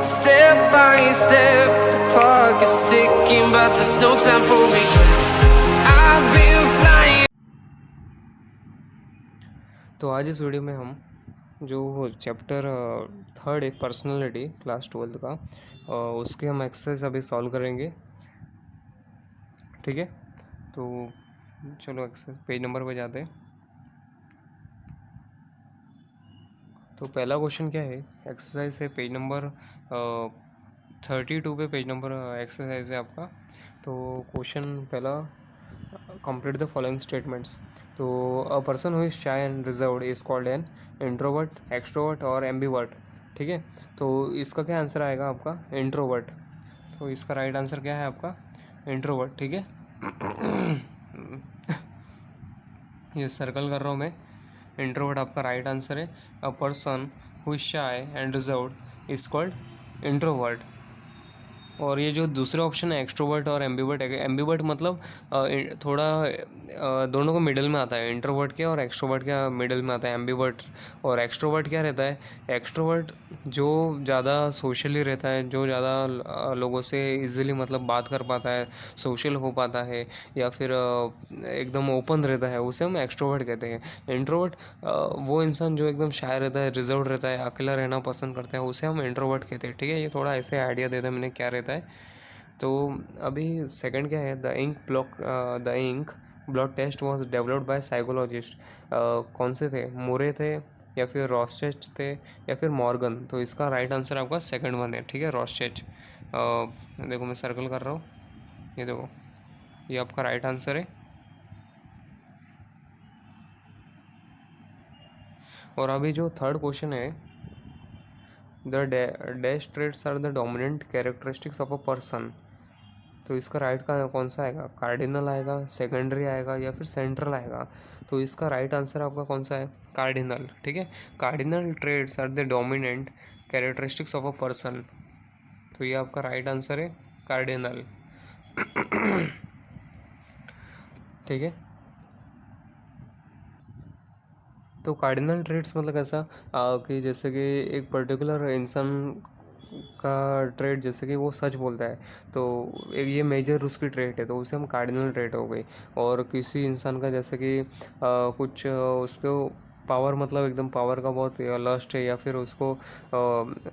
Step by step, the clock is ticking, but there's no time for regrets. I've been flying. तो आज इस video में हम जो चैप्टर थर्ड है पर्सनालिटी क्लास 12 का उसके हम एक्सरसाइज अभी सॉल्व करेंगे। ठीक है, तो चलो एक्सरसाइज पेज नंबर पे जाते हैं। तो पहला क्वेश्चन क्या है, एक्सरसाइज है पेज नंबर 32 पे, पेज नंबर एक्सरसाइज है आपका। तो क्वेश्चन पहला, कंप्लीट द फॉलोइंग स्टेटमेंट्स। तो a person who is shy and reserved is called an introvert, extrovert और एम्बीवर्ट। ठीक है, तो इसका क्या आंसर आएगा आपका, इंट्रोवर्ट। तो इसका राइट आंसर क्या है आपका, इंट्रोवर्ट। ठीक है, ये सर्कल कर रहा हूँ मैं, इंट्रोवर्ट आपका राइट आंसर है। अ person who is shy and reserved is called introvert. और ये जो दूसरे ऑप्शन है एक्सट्रोवर्ट और एम्बीवर्ट है, एम्बीवर्ट मतलब थोड़ा दोनों को मिडिल में आता है, इंट्रोवर्ट के और एक्सट्रोवर्ट के मिडिल में आता है एम्बीवर्ट। और एक्सट्रोवर्ट क्या रहता है, एक्सट्रोवर्ट जो ज़्यादा सोशली रहता है, जो ज़्यादा लोगों से इजीली मतलब बात कर पाता है, सोशल हो पाता है, या फिर एकदम ओपन रहता है, उसे हम एक्सट्रोवर्ट कहते हैं। इंट्रोवर्ट वो इंसान जो एकदम शाय रहता है, रिजर्व रहता है, अकेला रहना पसंद करता है, उसे हम इंट्रोवर्ट कहते हैं। ठीक है, ये थोड़ा ऐसे आइडिया दे दें मैंने क्या रहता है। तो अभी सेकंड क्या है, the inkblot test was developed by psychologist. कौन से थे, मोरे थे या फिर रॉस्टेच थे या फिर मॉर्गन। तो इसका राइट आंसर आपका सेकंड वन है। ठीक है, रॉस्टेच। देखो मैं सर्कल कर रहा हूँ, ये देखो, ये आपका राइट आंसर है। और अभी जो थर्ड क्वेश्चन है, the dash traits are the dominant characteristics of a person. तो इसका राइट का कौन सा आएगा, कार्डिनल आएगा, सेकेंडरी आएगा या फिर सेंट्रल आएगा। तो इसका राइट आंसर आपका कौन सा है, कार्डिनल। ठीक है, cardinal traits are the dominant characteristics of a person. तो ये आपका राइट आंसर है, कार्डिनल। ठीक है, तो कार्डिनल ट्रेट्स मतलब ऐसा कि जैसे कि एक पर्टिकुलर इंसान का ट्रेट, जैसे कि वो सच बोलता है, तो एक ये मेजर उसकी ट्रेट है, तो उसे हम कार्डिनल ट्रेट हो गई। और किसी इंसान का जैसे कि कुछ उसको पावर, मतलब एकदम पावर का बहुत लस्ट है, या फिर उसको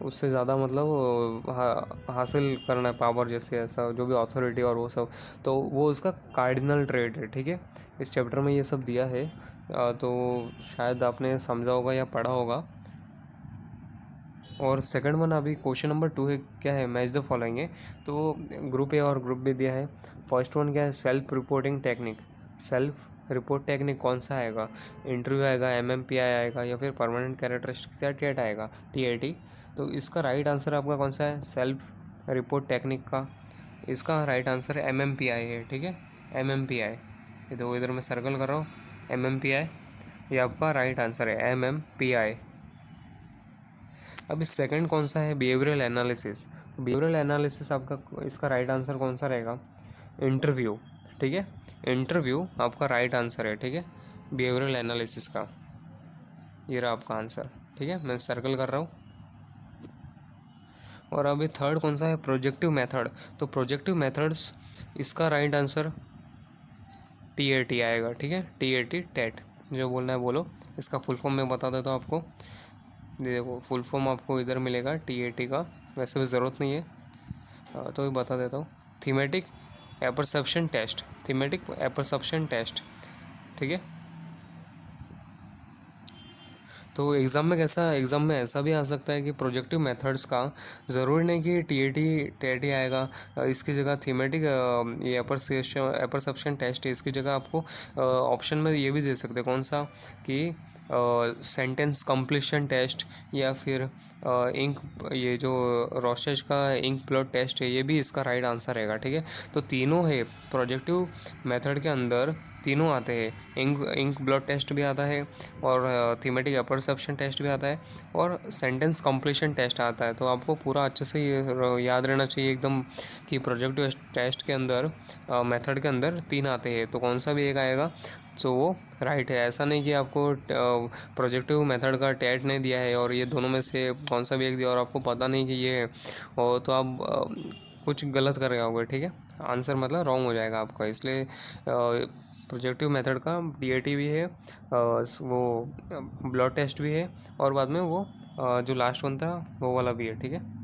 उससे ज़्यादा मतलब हासिल करना है पावर, जैसे ऐसा जो भी अथॉरिटी और वो सब, तो वो उसका कार्डिनल ट्रेट है। ठीक है, इस चैप्टर में ये सब दिया है, तो शायद आपने समझा होगा या पढ़ा होगा। और सेकंड वन अभी क्वेश्चन नंबर 2 है, क्या है, मैच द फॉलोइंग है। तो ग्रुप ए और ग्रुप बी दिया है। फर्स्ट वन क्या है, self reporting technique. Self report technique कौन सा आएगा, इंटरव्यू आएगा, एमएमपीआई आएगा या फिर परमानेंट कैरेक्टरिस्टिक्स या टेट आएगा, टीएटी। तो इसका राइट आंसर आपका कौन सा है, सेल्फ रिपोर्ट टेक्निक का। इसका राइट आंसर है एमएमपीआई है। ठीक है, एमएमपीआई, ये तो इधर मैं सर्कल कर रहा हूँ, एमएमपीआई, ये आपका राइट आंसर है, एमएमपीआई। अब इस सेकंड कौन सा है, बिहेवियरल एनालिसिस। बिहेवियरल एनालिसिस आपका, इसका राइट आंसर कौन सा रहेगा, इंटरव्यू। ठीक है, इंटरव्यू आपका राइट आंसर है। ठीक है, बिहेवियरल एनालिसिस का ये रहा आपका आंसर। ठीक है, मैं सर्कल कर रहा हूँ। और अभी थर्ड कौन सा है, प्रोजेक्टिव मेथड। तो प्रोजेक्टिव मेथड्स, इसका राइट आंसर टीएटी आएगा। ठीक है, टीएटी, टेट, जो बोलना है बोलो। इसका फुल फॉर्म मैं बता देता हूँ आपको, देखो फुल फॉर्म आपको इधर मिलेगा टीएटी का, वैसे भी ज़रूरत नहीं है, तो भी बता देता हूँ। Thematic apperception test, thematic apperception test. ठीक है, तो एग्ज़ाम में कैसा, एग्ज़ाम में ऐसा भी आ सकता है कि प्रोजेक्टिव मेथड्स का ज़रूरी नहीं कि टीएटी टेटी आएगा, इसकी जगह थीमेटिक ये एपरसेप्शन टेस्ट है, इसकी जगह आपको ऑप्शन में ये भी दे सकते हैं, कौन सा, कि सेंटेंस कंप्लीशन टेस्ट, या फिर इंक, ये जो रॉस्टेज का इंक ब्लड टेस्ट है, ये भी इसका राइट आंसर रहेगा। ठीक है, तो तीनों है प्रोजेक्टिव मेथड के अंदर, तीनों आते हैं। इंक ब्लड टेस्ट भी आता है, और थीमेटिक अपरसेप्शन टेस्ट भी आता है, और सेंटेंस कंप्लीशन टेस्ट आता है। तो आपको पूरा अच्छे से याद रहना चाहिए एकदम कि प्रोजेक्टिव टेस्ट के अंदर, मेथड के अंदर 3 आते हैं, तो कौन सा भी एक आएगा तो वो राइट है। ऐसा नहीं कि आपको प्रोजेक्टिव मेथड का टेट नहीं दिया है और ये दोनों में से कौन सा भी एक दिया और आपको पता नहीं कि ये है, और तो आप कुछ गलत कर रहे होगे, ठीक है। आंसर मतलब रॉन्ग हो जाएगा आपका। इसलिए प्रोजेक्टिव मेथड का डीएटी भी है, वो ब्लड टेस्ट भी है, और बाद में वो जो लास्ट वन था वो वाला भी है, ठीक है।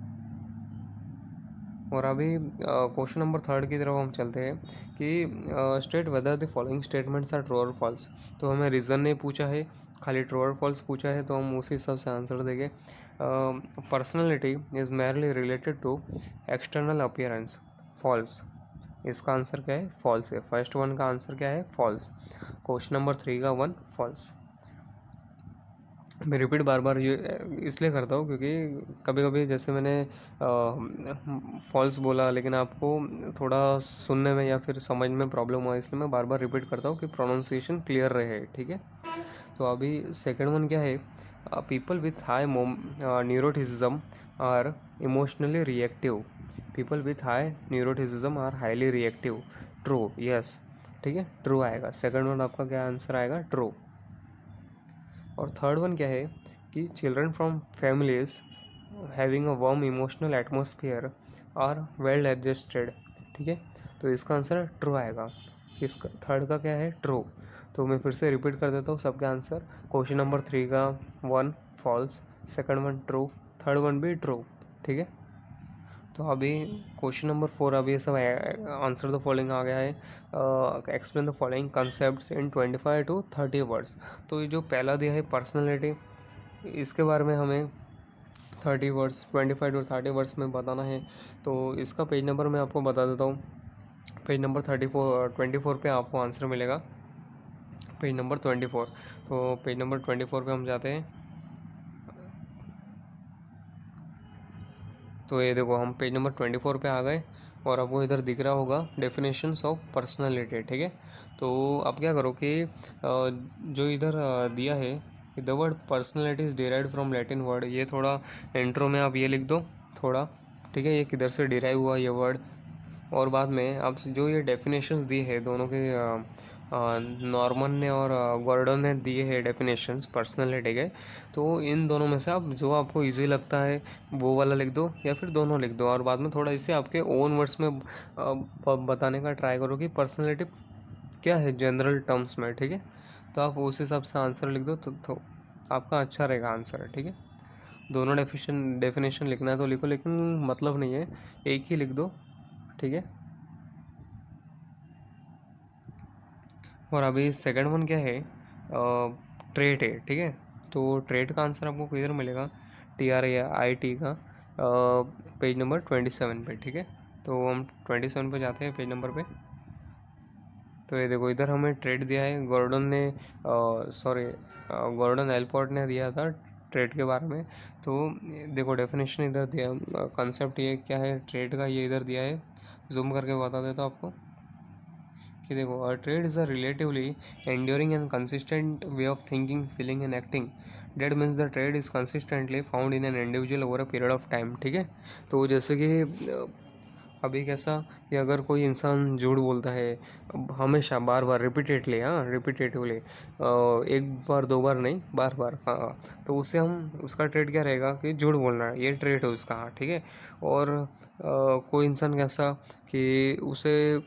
और अभी क्वेश्चन नंबर 3 की तरफ हम चलते हैं कि state whether the following statements are true और फॉल्स। तो हमें रीज़न नहीं पूछा है, खाली ट्रू और फॉल्स पूछा है, तो हम उसी हिसाब से आंसर देंगे। Personality is merely related to external appearance, false. इसका आंसर क्या है? फॉल्स है। फर्स्ट वन का आंसर क्या है? फॉल्स। क्वेश्चन नंबर 3 का 1 फॉल्स। मैं रिपीट बार बार ये इसलिए करता हूँ क्योंकि कभी कभी जैसे मैंने फॉल्स बोला लेकिन आपको थोड़ा सुनने में या फिर समझ में प्रॉब्लम हुआ, इसलिए मैं बार बार रिपीट करता हूँ कि प्रोनाउंसिएशन क्लियर रहे, ठीक है। तो अभी सेकंड वन क्या है? People with high neuroticism are emotionally reactive. People with high neuroticism are highly reactive. True, yes, ठीक है, ट्रू आएगा। सेकंड वन आपका क्या आंसर आएगा? ट्रू। और थर्ड वन क्या है कि children from families having a warm emotional atmosphere are well adjusted, ठीक है। तो इसका आंसर ट्रू आएगा। इसका थर्ड का क्या है? ट्रू। तो मैं फिर से रिपीट कर देता हूँ सबके आंसर। क्वेश्चन नंबर 3 का 1 false, second one true, third one भी ट्रू, ठीक है। तो अभी क्वेश्चन नंबर 4, अभी सब आंसर द फॉलोइंग आ गया है। Explain the following concepts in 25 to 30 words. तो ये जो पहला दिया है पर्सनैलिटी, इसके बारे में हमें 30 वर्ड्स, 25 to 30 वर्ड्स में बताना है। तो इसका पेज नंबर मैं आपको बता देता हूँ। पेज नंबर 24 पे आपको आंसर मिलेगा, पेज नंबर 24। तो पेज नंबर 24 पे हम जाते हैं। तो ये देखो हम पेज नंबर 24 पे आ गए, और आपको इधर दिख रहा होगा डेफिनेशंस ऑफ पर्सनालिटी, ठीक है। तो आप क्या करो कि जो इधर दिया है, the word personality is derived from Latin word, ये थोड़ा इंट्रो में आप ये लिख दो थोड़ा, ठीक है, ये किधर से डिराइव हुआ ये वर्ड। और बाद में आप जो ये डेफिनेशंस दिए हैं दोनों के, नॉर्मन ने और गॉर्डन ने दिए हैं डेफिनेशंस पर्सनैलिटी के, तो इन दोनों में से आप जो आपको इजी लगता है वो वाला लिख दो या फिर दोनों लिख दो, और बाद में थोड़ा इसे आपके ओन वर्ड्स में बताने का ट्राई करो कि पर्सनैलिटी क्या है जनरल टर्म्स में, ठीक है। तो आप उस हिसाब से आंसर लिख दो तो आपका अच्छा रहेगा आंसर, ठीक है। दोनों डेफिनेशन लिखना है तो लिखो, लेकिन मतलब नहीं है, एक ही लिख दो, ठीक है। और अभी सेकंड वन क्या है? ट्रेट है, ठीक है। तो ट्रेट का आंसर आपको किधर मिलेगा? TRAIT का पेज नंबर 27 पे, ठीक है। तो हम 27 पे जाते हैं पेज नंबर पे। तो ये देखो इधर हमें ट्रेड दिया है, गॉर्डन एलपॉर्ट ने दिया था ट्रेड के बारे में। तो देखो डेफिनेशन इधर दिया, कंसेप्ट ये क्या है ट्रेड का, ये इधर दिया है, जूम करके बता देता हूँ आपको कि देखो, अ trade is a relatively enduring and consistent way of thinking, feeling and acting. That means the trade is consistently found in an individual over a period of time, ठीक है। तो जैसे कि अभी कैसा कि अगर कोई इंसान झूठ बोलता है हमेशा, बार बार, रिपीटेटिवली, एक बार दो बार नहीं, बार बार, हाँ, तो उससे हम उसका ट्रेड क्या रहेगा कि झूठ बोलना है, ये ट्रेड है उसका, हाँ, ठीक है। और कोई इंसान कैसा कि उसे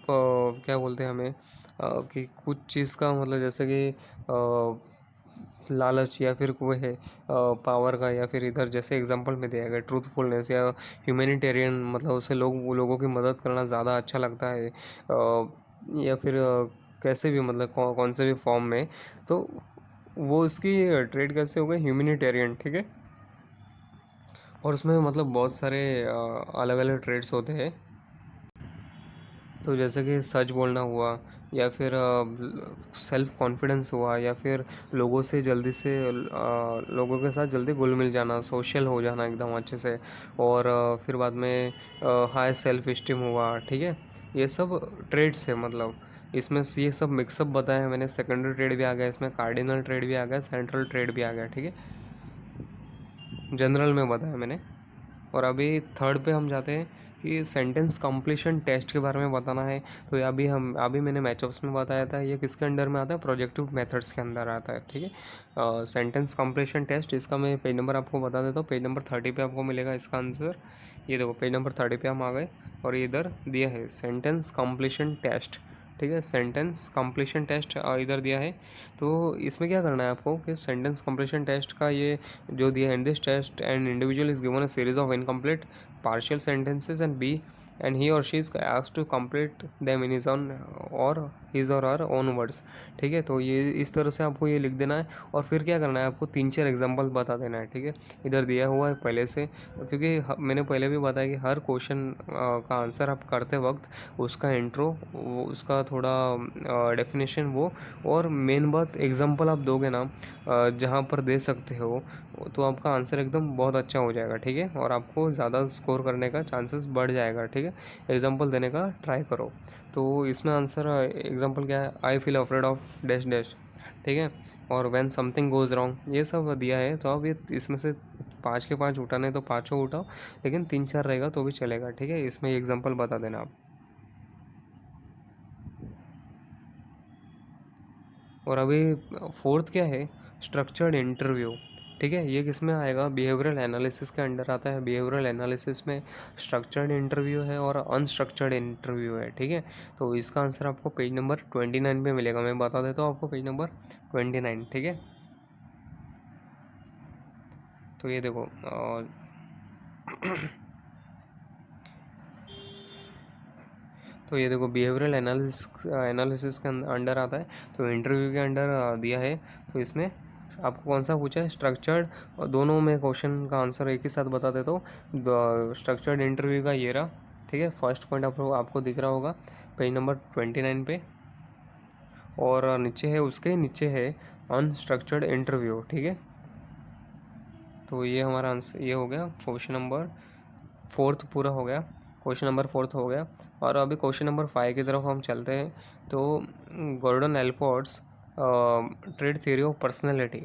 क्या बोलते हैं हमें, कि कुछ चीज़ का मतलब जैसे कि लालच या फिर कोई है पावर का, या फिर इधर जैसे एग्जांपल में दिया गया ट्रूथफुलनेस या ह्यूमैनिटेरियन, मतलब उसे लोगों की मदद करना ज़्यादा अच्छा लगता है, या फिर कैसे भी, मतलब कौन से भी फॉर्म में, तो वो इसकी ट्रेड कैसे हो गई? ह्यूमैनिटेरियन, ठीक है। और उसमें मतलब बहुत सारे अलग अलग ट्रेड्स होते हैं। तो जैसे कि सच बोलना हुआ, या फिर सेल्फ कॉन्फिडेंस हुआ, या फिर लोगों से जल्दी से लोगों के साथ जल्दी घुल मिल जाना, सोशल हो जाना एकदम अच्छे से, और फिर बाद में हाई सेल्फ इस्टीम हुआ, ठीक है। ये सब ट्रेड्स है मतलब। इसमें ये सब मिक्सअप बताया है मैंने, सेकेंडरी ट्रेड भी आ गया इसमें, कार्डिनल ट्रेड भी आ गया, सेंट्रल ट्रेड भी आ गया, ठीक है, जनरल में बताया मैंने। और अभी थर्ड पे हम जाते हैं कि सेंटेंस कंप्लीशन टेस्ट के बारे में बताना है। तो अभी मैंने मैचअप्स में बताया था, ये किसके अंडर में आता है, प्रोजेक्टिव मेथड्स के अंदर आता है, ठीक है। सेंटेंस कंप्लीशन टेस्ट, इसका मैं पेज नंबर आपको बता देता हूँ, पेज नंबर 30 पे आपको मिलेगा इसका आंसर। ये देखो पेज नंबर 30 पे हम आ गए और ये इधर दिया है सेंटेंस कंप्लीशन टेस्ट, ठीक है, सेंटेंस कंप्लीशन टेस्ट इधर दिया है। तो इसमें क्या करना है आपको कि सेंटेंस कंप्लीशन टेस्ट का ये जो दिया है, in this test and individual is given a series of incomplete partial sentences and he or she is asked to complete them in his own or his or her own words, ठीक है। तो ये इस तरह से आपको ये लिख देना है और फिर क्या करना है, आपको 3-4 एग्जांपल बता देना है, ठीक है। इधर दिया हुआ है पहले से, क्योंकि मैंने पहले भी बताया कि हर क्वेश्चन का आंसर आप करते वक्त उसका इंट्रो, उसका थोड़ा डेफिनेशन वो, और मेन बात एग्जांपल आप दोगे ना जहाँ पर दे सकते हो, तो आपका आंसर एकदम बहुत अच्छा हो जाएगा, ठीक है, और आपको ज़्यादा स्कोर करने का चांसेस बढ़ जाएगा, ठीक है। एग्जांपल देने का ट्राई करो। तो इसमें आंसर एग्जांपल क्या है, I feel afraid of dash dash, ठीक है, और व्हेन समथिंग गोज़ रॉन्ग, ये सब दिया है। तो आप ये इसमें से 5 के 5 उठाने तो 5 उठाओ, लेकिन 3-4 रहेगा तो भी चलेगा, ठीक है। इसमें एग्जाम्पल बता देना आप। और अभी फोर्थ क्या है, स्ट्रक्चर्ड इंटरव्यू, ठीक है। ये किस में आएगा, बिहेवियरल एनालिसिस के अंडर आता है। बिहेवियरल एनालिसिस में स्ट्रक्चर्ड इंटरव्यू है और अनस्ट्रक्चर्ड इंटरव्यू है, ठीक है। तो इसका आंसर आपको पेज नंबर 29 पे मिलेगा, मैं बता देता हूँ आपको, पेज नंबर 29, ठीक है। तो ये देखो तो ये देखो बिहेवियरल एनालिसिस के अंडर आता है, तो इंटरव्यू के अंडर दिया है। तो इसमें आपको कौन सा पूछा है, स्ट्रक्चर्ड, और दोनों में क्वेश्चन का आंसर एक ही साथ बता देता हूँ। स्ट्रक्चर्ड इंटरव्यू का ये रहा, ठीक है, फर्स्ट पॉइंट आपको दिख रहा होगा पेज नंबर 29 पे, और नीचे है, उसके नीचे है अनस्ट्रक्चर्ड इंटरव्यू, ठीक है। तो ये हमारा आंसर ये हो गया, क्वेश्चन नंबर 4 पूरा हो गया, क्वेश्चन नंबर 4 हो गया। और अभी क्वेश्चन नंबर 5 की तरफ हम चलते हैं। तो Gordon Allport's trait theory of personality,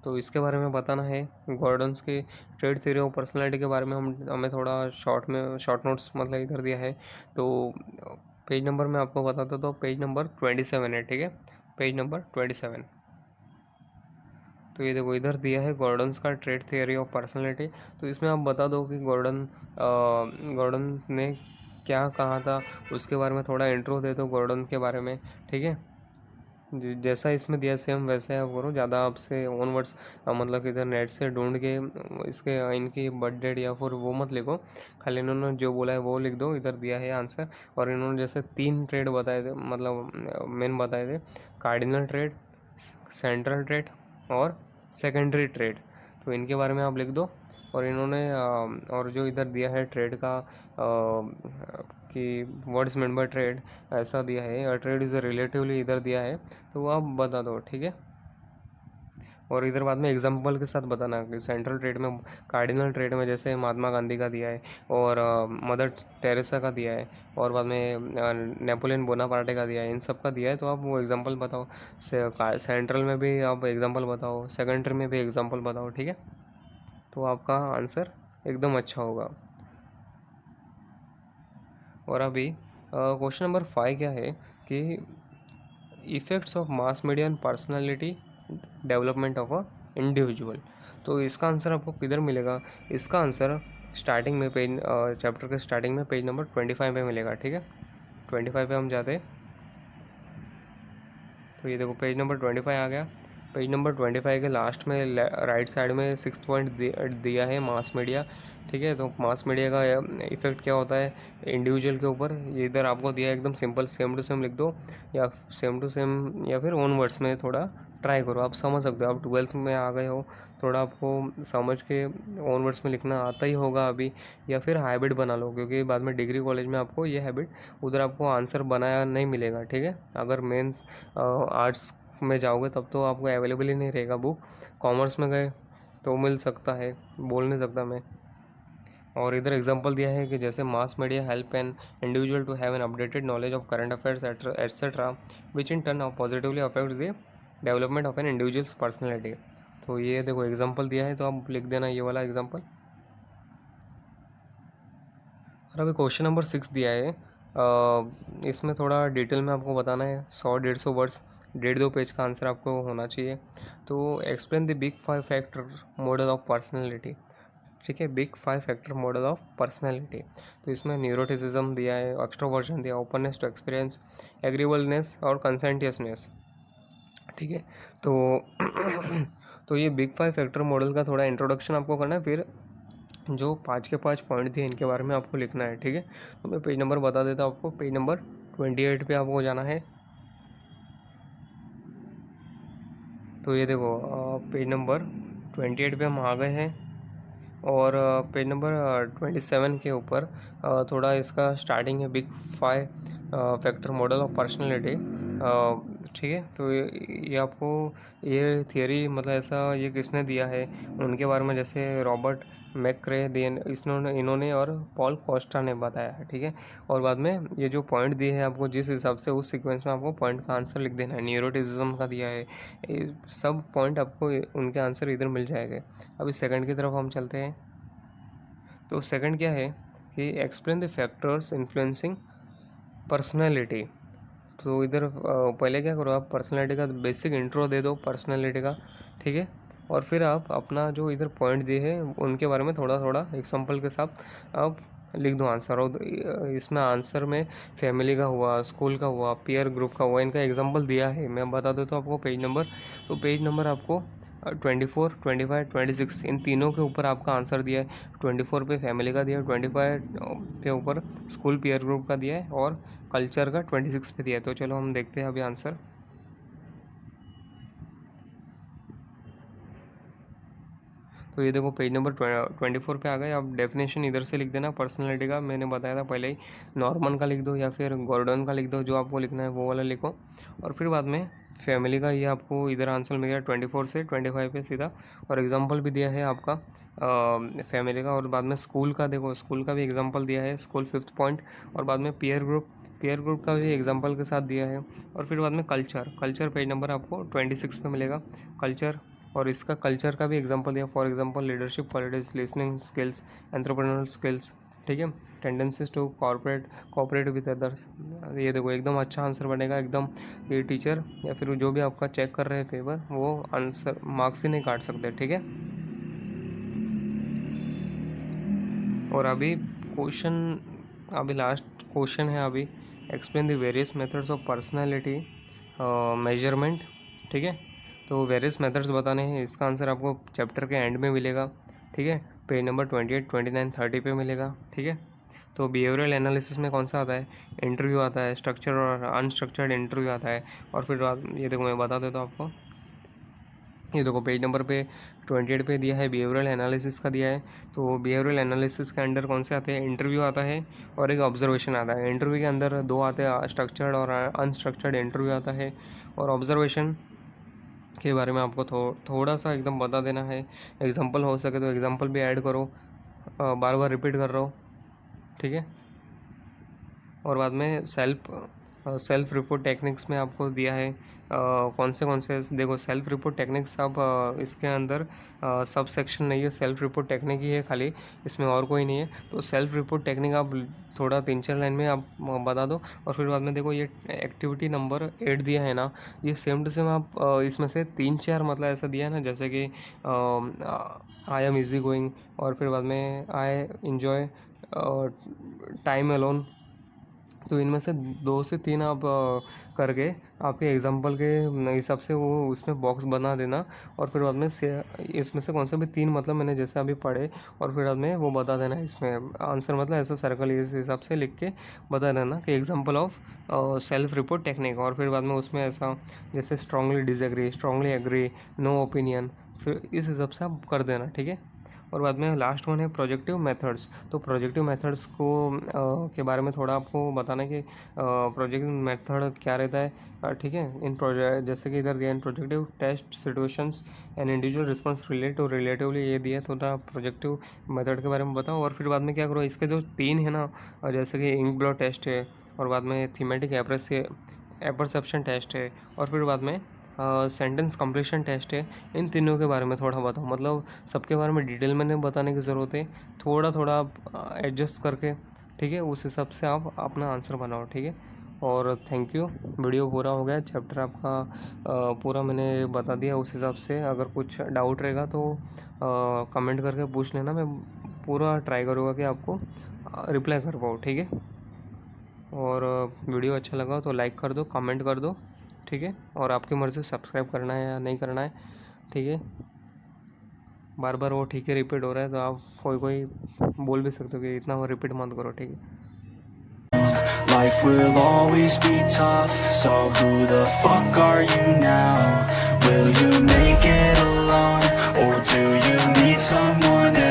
तो इसके बारे में बताना है। गॉर्डन्स के ट्रेड थ्योरी ऑफ पर्सनैलिटी के बारे में हमें थोड़ा शॉर्ट नोट्स मतलब इधर दिया है। तो पेज नंबर में आपको बताता तो पेज नंबर 27 है, ठीक है, पेज नंबर 27। तो ये देखो इधर दिया है गॉर्डन्स का ट्रेड थियरी ऑफ पर्सनैलिटी। तो इसमें आप बता दो कि गॉर्डन ने क्या कहा था, उसके बारे में थोड़ा इंट्रो दे दो गॉर्डन के बारे में, ठीक है। जैसा इसमें दिया सेम वैसे आप करो, ज़्यादा आपसे ओन वर्ड्स मतलब इधर नेट से ढूंढ के इसके इनकी बर्थ डेट या फिर वो मत लिखो, खाली इन्होंने जो बोला है वो लिख दो, इधर दिया है आंसर। और इन्होंने जैसे 3 ट्रेड बताए थे, मतलब मेन बताए थे, कार्डिनल ट्रेड, सेंट्रल ट्रेड और सेकेंडरी ट्रेड, तो इनके बारे में आप लिख दो। और इन्होंने और जो इधर दिया है ट्रेड का कि वर्ड्स मेंट बाय ट्रेड ऐसा दिया है, ट्रेड इज़ रिलेटिवली इधर दिया है, तो वो आप बता दो, ठीक है। और इधर बाद में एग्जांपल के साथ बताना कि सेंट्रल ट्रेड में, कार्डिनल ट्रेड में जैसे महात्मा गांधी का दिया है और मदर टेरेसा का दिया है, और बाद में नेपोलियन बोनापार्टे का दिया है, इन सब का दिया है, तो आप वो एग्जांपल बताओ। सेंट्रल में भी आप एग्जांपल बताओ, सेकेंडरी में भी एग्जांपल बताओ, ठीक है, तो आपका आंसर एकदम अच्छा होगा। और अभी क्वेश्चन नंबर 5 क्या है कि effects of mass media and personality development of a individual, तो इसका आंसर आपको किधर मिलेगा, इसका आंसर स्टार्टिंग में पेज चैप्टर के स्टार्टिंग में पेज नंबर 25 पे मिलेगा, ठीक है। 25 पे हम जाते हैं, तो ये देखो पेज नंबर 25 आ गया। पेज नंबर 25 के लास्ट में राइट साइड में 6th पॉइंट दिया है मास मीडिया, ठीक है। तो मास मीडिया का इफेक्ट क्या होता है इंडिविजुअल के ऊपर, ये इधर आपको दिया है, एकदम सिंपल सेम टू सेम लिख दो, या सेम टू सेम या फिर ओन वर्ड्स में थोड़ा ट्राई करो, आप समझ सकते हो, आप 12th में आ गए हो, थोड़ा आपको समझ के ओन वर्ड्स में लिखना आता ही होगा अभी, या फिर हैबिट बना लो, क्योंकि बाद में डिग्री कॉलेज में आपको ये हैबिट, उधर आपको आंसर बनाया नहीं मिलेगा, ठीक है। अगर मेंस आर्ट्स में जाओगे तब तो आपको अवेलेबल ही नहीं रहेगा बुक, कॉमर्स में गए तो मिल सकता है, बोल नहीं सकता मैं। और इधर एग्जांपल दिया है कि जैसे mass media help an individual to have an updated knowledge of current affairs etcetera which in turn positively affects the development of an individual's personality. तो ये देखो एग्जांपल दिया है, तो आप लिख देना ये वाला एग्जांपल। और अभी क्वेश्चन नंबर 6 दिया है, इसमें थोड़ा डिटेल में आपको बताना है, 100-150 वर्ड्स, 1.5-2 पेज का आंसर आपको होना चाहिए। तो explain the big 5 factor model of personality. ठीक है, big 5 factor model of personality. तो इसमें न्यूरोटिसिज्म दिया है, एक्सट्रोवर्जन दिया, ओपननेस टू एक्सपीरियंस, एग्रीबलनेस और कंसेंटियसनेस। ठीक है, तो तो ये बिग 5 फैक्टर मॉडल का थोड़ा इंट्रोडक्शन आपको करना है, फिर जो 5 के 5 पॉइंट थे इनके बारे में आपको लिखना है। ठीक है, तो मैं पेज नंबर बता देता हूँ आपको। पेज नंबर 28 पे आपको जाना है। तो ये देखो पेज नंबर 28 पे हम आ गए हैं, और पेज नंबर 27 के ऊपर थोड़ा इसका स्टार्टिंग है, big 5 factor model of personality. ठीक है, तो ये आपको ये थियरी मतलब ऐसा ये किसने दिया है उनके बारे में, जैसे रॉबर्ट मैक्रे देन इन्होंने और पॉल कोस्टा ने बताया है। ठीक है, और बाद में ये जो पॉइंट दिए हैं आपको, जिस हिसाब से उस सीक्वेंस में आपको पॉइंट का आंसर लिख देना है। न्यूरोटिज्म का दिया है, ये सब पॉइंट आपको उनके आंसर इधर मिल जाएंगे। अभी सेकंड की तरफ हम चलते हैं। तो सेकंड क्या है कि explain the factors influencing personality. तो इधर पहले क्या करो, आप पर्सनैलिटी का बेसिक इंट्रो दे दो पर्सनैलिटी का। ठीक है, और फिर आप अपना जो इधर पॉइंट दिए हैं उनके बारे में थोड़ा थोड़ा एग्जांपल के साथ आप लिख दो आंसर। और इसमें आंसर में फैमिली का हुआ, स्कूल का हुआ, पीयर ग्रुप का हुआ, इनका एग्जांपल दिया है। मैं बता देता हूँ आपको पेज नंबर। तो पेज नंबर आपको 24, 25, 26 इन तीनों के ऊपर आपका आंसर दिया है। 24 पे फैमिली का दिया है, 25 के ऊपर स्कूल पीयर ग्रुप का दिया है, और कल्चर का 26 पे दिया है। तो चलो हम देखते हैं अभी आंसर। तो ये देखो पेज नंबर 24 पे आ गए। अब डेफिनेशन इधर से लिख देना पर्सनैलिटी का, मैंने बताया था पहले ही। नॉर्मन का लिख दो या फिर गॉर्डन का लिख दो, जो आपको लिखना है वो वाला लिखो। और फिर बाद में फैमिली का ये आपको इधर आंसर मिल गया 24 से 25 पे सीधा। और एग्जांपल भी दिया है आपका फैमिली का। और बाद में स्कूल का देखो, स्कूल का भी एग्जांपल दिया है, स्कूल 5th पॉइंट। और बाद में पीयर ग्रुप का भी एग्जांपल के साथ दिया है। और फिर बाद में कल्चर पेज नंबर आपको 26 पे मिलेगा, कल्चर। और इसका कल्चर का भी एग्जांपल दिया, for example leadership qualities, listening skills, entrepreneurial skills. ठीक है, tendencies to cooperate with others. ये देखो एकदम अच्छा आंसर बनेगा एकदम। ये टीचर या फिर जो भी आपका चेक कर रहे हैं पेपर, वो आंसर मार्क्स ही नहीं काट सकते। ठीक है, और अभी क्वेश्चन, अभी लास्ट क्वेश्चन है अभी, explain the various methods of personality measurement. ठीक है, तो वेरियस मेथड्स बताने हैं, इसका आंसर आपको चैप्टर के एंड में मिलेगा। ठीक है, पेज नंबर 28, 29, 30 पे मिलेगा। ठीक है, तो बिहेवियरल एनालिसिस में कौन सा आता है, इंटरव्यू आता है, स्ट्रक्चर और अनस्ट्रक्चर्ड इंटरव्यू आता है। और फिर ये देखो मैं बता देता हूँ आपको। ये देखो पेज नंबर पे 28 पे दिया है, बिहेवियरल एनालिसिस का दिया है। तो बिहेवियरल एनालिसिस के अंडर कौन से आते हैं, इंटरव्यू आता है और एक ऑब्जर्वेशन आता है। इंटरव्यू के अंदर दो आते हैं, स्ट्रक्चर्ड और अनस्ट्रक्चर्ड इंटरव्यू आता है। और ऑब्जर्वेशन के बारे में आपको थोड़ा सा एकदम बता देना है। एग्जांपल हो सके तो एग्जांपल भी ऐड करो, बार बार रिपीट कर रहा हो। ठीक है, और बाद में सेल्फ रिपोर्ट टेक्निक्स में आपको दिया है कौन से देखो सेल्फ रिपोर्ट टेक्निक्स। आप इसके अंदर सब सेक्शन नहीं है, सेल्फ रिपोर्ट टेक्निक ही है खाली, इसमें और कोई नहीं है। तो सेल्फ रिपोर्ट टेक्निक आप थोड़ा 3-4 लाइन में आप बता दो। और फिर बाद में देखो ये एक्टिविटी नंबर 8 दिया है ना, ये सेम टू सेम आप इसमें से 3-4 मतलब ऐसा दिया है ना, जैसे कि आई एम इजी गोइंग, और फिर बाद में आई इन्जॉय टाइम अलोन। तो इनमें से 2 से 3 आप करके आपके एग्जांपल के हिसाब से वो उसमें बॉक्स बना देना। और फिर बाद में इसमें से कौन से भी 3 मतलब मैंने जैसे अभी पढ़े, और फिर बाद में वो बता देना इसमें आंसर, मतलब ऐसा सर्कल इस हिसाब से लिख के बता देना कि example of self report technique. और फिर बाद में उसमें ऐसा जैसे strongly disagree, strongly agree, no opinion, फिर इस हिसाब से आप कर देना। ठीक है, और बाद में लास्ट वन है प्रोजेक्टिव मेथड्स। तो प्रोजेक्टिव मेथड्स को के बारे में थोड़ा आपको बताना है कि प्रोजेक्टिव मेथड क्या रहता है, ठीक है। इन प्रोजेक्ट जैसे कि इधर दिया in projective test situations and individual response relatively ये दिया, थोड़ा प्रोजेक्टिव मेथड के बारे में बताओ। और फिर बाद में क्या करो, इसके जो 3 है ना, जैसे कि इंक ब्लॉ टेस्ट है, और बाद में थीमेटिक एपरसेप्शन टेस्ट है, और फिर बाद में सेंटेंस कंप्लीशन टेस्ट है। इन तीनों के बारे में थोड़ा बताओ, मतलब सबके बारे में डिटेल में नहीं बताने की ज़रूरत है, थोड़ा थोड़ा आप एडजस्ट करके, ठीक है, उस हिसाब से आप अपना आंसर बनाओ, ठीक है। और थैंक यू, वीडियो पूरा हो गया, चैप्टर आपका पूरा मैंने बता दिया उस हिसाब से। अगर कुछ डाउट रहेगा तो कमेंट करके पूछ लेना, मैं पूरा ट्राई करूँगा कि आपको रिप्लाई कर पाऊँ, ठीक है। और वीडियो अच्छा लगा तो लाइक कर दो, कमेंट कर दो, ठीक है। और आपकी मर्ज़ी सब्सक्राइब करना है या नहीं करना है, ठीक है। बार बार वो ठीक है रिपीट हो रहा है, तो आप कोई बोल भी सकते हो कि इतना वो रिपीट मत करो, ठीक है। Life will always be tough, so who the fuck are you now? Will you make it alone, or do you need someone else?